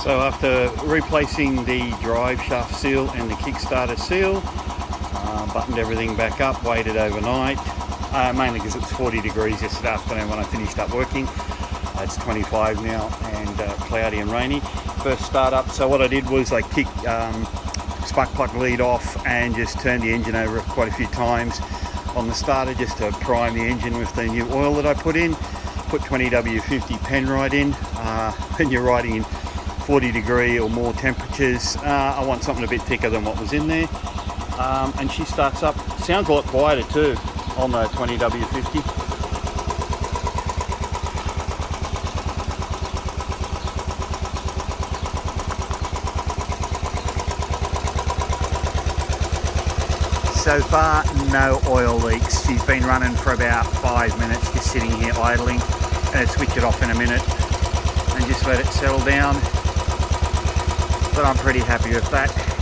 So after replacing the drive shaft seal and the Kickstarter seal, buttoned everything back up, waited overnight, mainly because it was 40 degrees yesterday afternoon when I finished up working. It's 25 now and cloudy and rainy. First start up, so what I did was I kicked spark plug lead off and just turned the engine over quite a few times on the starter just to prime the engine with the new oil that I put in. Put 20W50 Penrite in. When you're riding in 40 degree or more temperatures, I want something a bit thicker than what was in there. And she starts up, sounds a lot quieter too on the 20W50. So far, no oil leaks. She's been running for about 5 minutes, just sitting here idling. Gonna switch it off in a minute and just let it settle down. But I'm pretty happy with that.